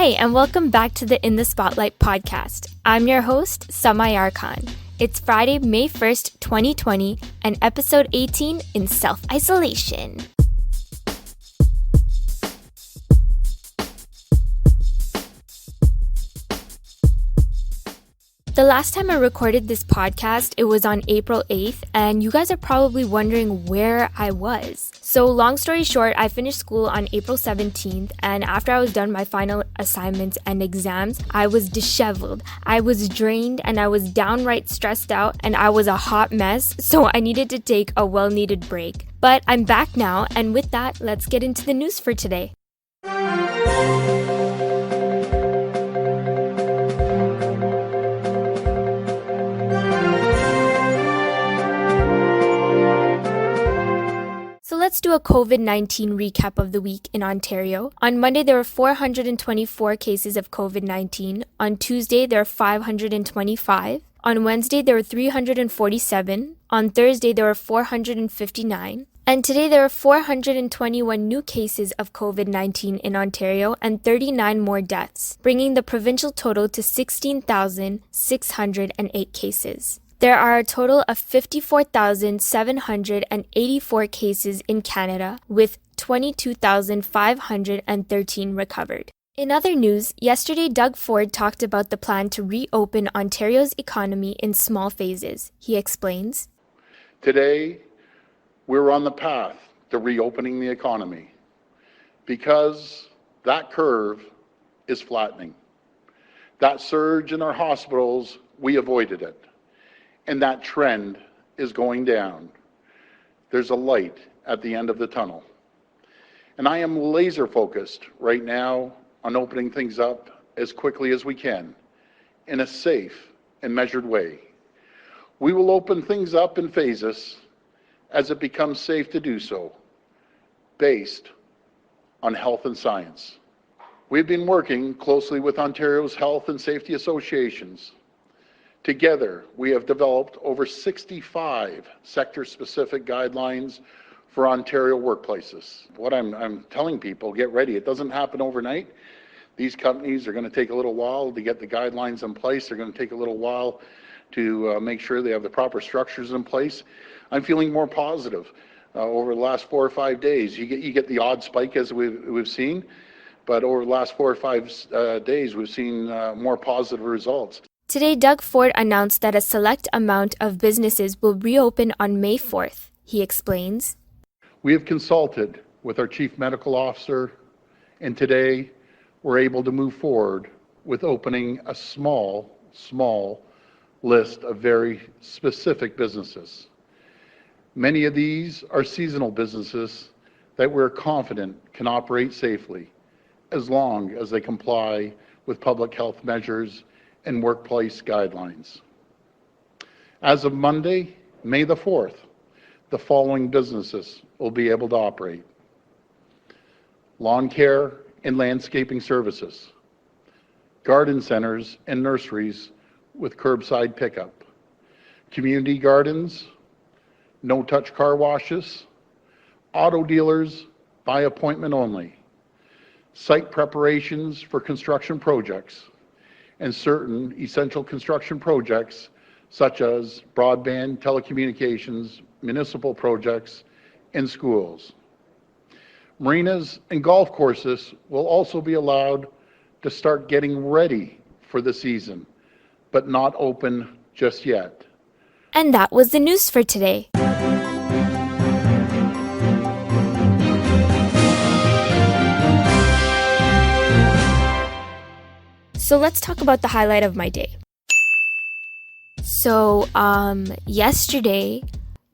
Hi, and welcome back to the In the Spotlight podcast. I'm your host, Samayar Khan. It's Friday, May 1st, 2020, and episode 18 in self-isolation. The last time I recorded this podcast, it was on April 8th, and you guys are probably wondering where I was. So long story short, I finished school on April 17th, and after I was done my final assignments and exams, I was disheveled, I was drained, and I was downright stressed out, and I was a hot mess, so I needed to take a well-needed break. But I'm back now, and with that, let's get into the news for today. So let's do a COVID-19 recap of the week in Ontario. On Monday, there were 424 cases of COVID-19. On Tuesday, there were 525. On Wednesday, there were 347. On Thursday, there were 459. And today, there are 421 new cases of COVID-19 in Ontario and 39 more deaths, bringing the provincial total to 16,608 cases. There are a total of 54,784 cases in Canada, with 22,513 recovered. In other news, yesterday Doug Ford talked about the plan to reopen Ontario's economy in small phases. He explains. Today, we're on the path to reopening the economy because that curve is flattening. That surge in our hospitals, we avoided it. And that trend is going down. There's a light at the end of the tunnel. And I am laser focused right now on opening things up as quickly as we can in a safe and measured way. We will open things up in phases as it becomes safe to do so, based on health and science. We've been working closely with Ontario's health and safety associations. Together, we have developed over 65 sector-specific guidelines for Ontario workplaces. What I'm telling people, get ready. It doesn't happen overnight. These companies are going to take a little while to get the guidelines in place. They're going to take a little while to make sure they have the proper structures in place. I'm feeling more positive over the last 4 or 5 days. You get the odd spike as we've seen, but over the last 4 or 5 days, we've seen more positive results. Today, Doug Ford announced that a select amount of businesses will reopen on May 4th. He explains. We have consulted with our Chief Medical Officer, and today we're able to move forward with opening a small list of very specific businesses. Many of these are seasonal businesses that we're confident can operate safely as long as they comply with public health measures and workplace guidelines. As of Monday, May the 4th, the following businesses will be able to operate: lawn care and landscaping services, garden centers and nurseries with curbside pickup, community gardens, no-touch car washes, auto dealers by appointment only, site preparations for construction projects, and certain essential construction projects such as broadband, telecommunications, municipal projects, and schools. Marinas and golf courses will also be allowed to start getting ready for the season, but not open just yet. And that was the news for today. So let's talk about the highlight of my day. So, yesterday,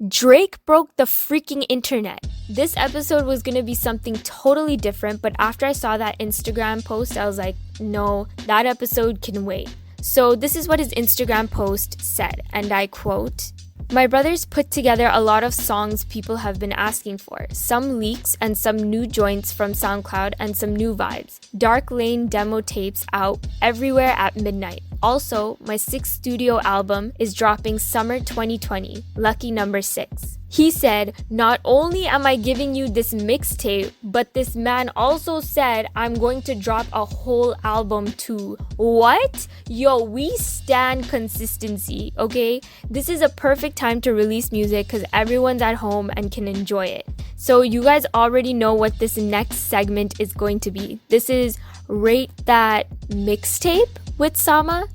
Drake broke the freaking internet. This episode was gonna be something totally different, but after I saw that Instagram post, I was like, no, that episode can wait. So this is what his Instagram post said, and I quote, "My brothers put together a lot of songs people have been asking for, some leaks and some new joints from Soundcloud and some new vibes. Dark Lane demo tapes out everywhere at midnight. Also, my 6th studio album is dropping summer 2020, lucky number 6. He said, not only am I giving you this mixtape, but this man also said I'm going to drop a whole album too. What? Yo, we stand consistency, okay? This is a perfect time to release music because everyone's at home and can enjoy it. So you guys already know what this next segment is going to be. This is Rate That Mixtape with Sama.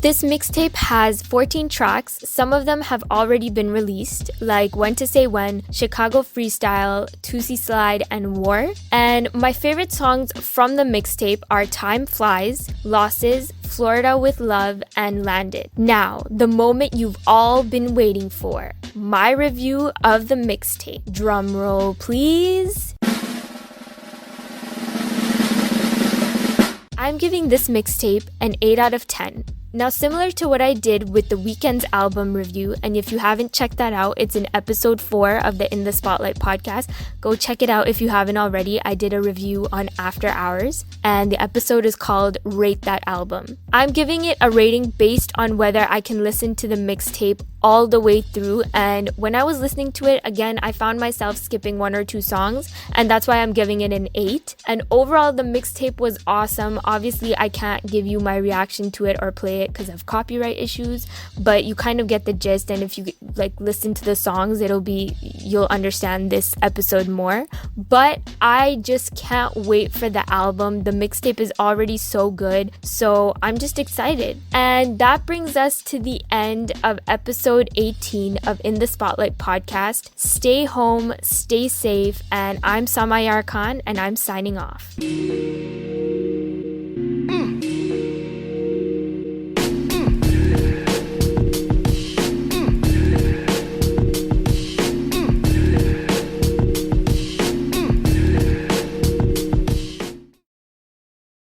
This mixtape has 14 tracks. Some of them have already been released, like When to Say When, Chicago Freestyle, Tootsie Slide, and War. And my favorite songs from the mixtape are Time Flies, Losses, Florida with Love, and Landed. Now, the moment you've all been waiting for, my review of the mixtape. Drum roll, please. I'm giving this mixtape an 8 out of 10. Now, similar to what I did with the Weeknd's album review, and if you haven't checked that out, it's in episode 4 of the In the Spotlight podcast. Go check it out if you haven't already. I did a review on After Hours, and the episode is called Rate That Album. I'm giving it a rating based on whether I can listen to the mixtape all the way through, and when I was listening to it again, I found myself skipping 1 or 2 songs, and that's why I'm giving it an 8. And overall, the mixtape was awesome. Obviously, I can't give you my reaction to it or play it because of copyright issues, but you kind of get the gist, and if you listen to the songs, you'll understand this episode more. But I just can't wait for the album. The mixtape is already so good, so I'm just excited. And that brings us to the end of episode 18 of In the Spotlight podcast. Stay home, stay safe, and I'm Samayar Khan, and I'm signing off.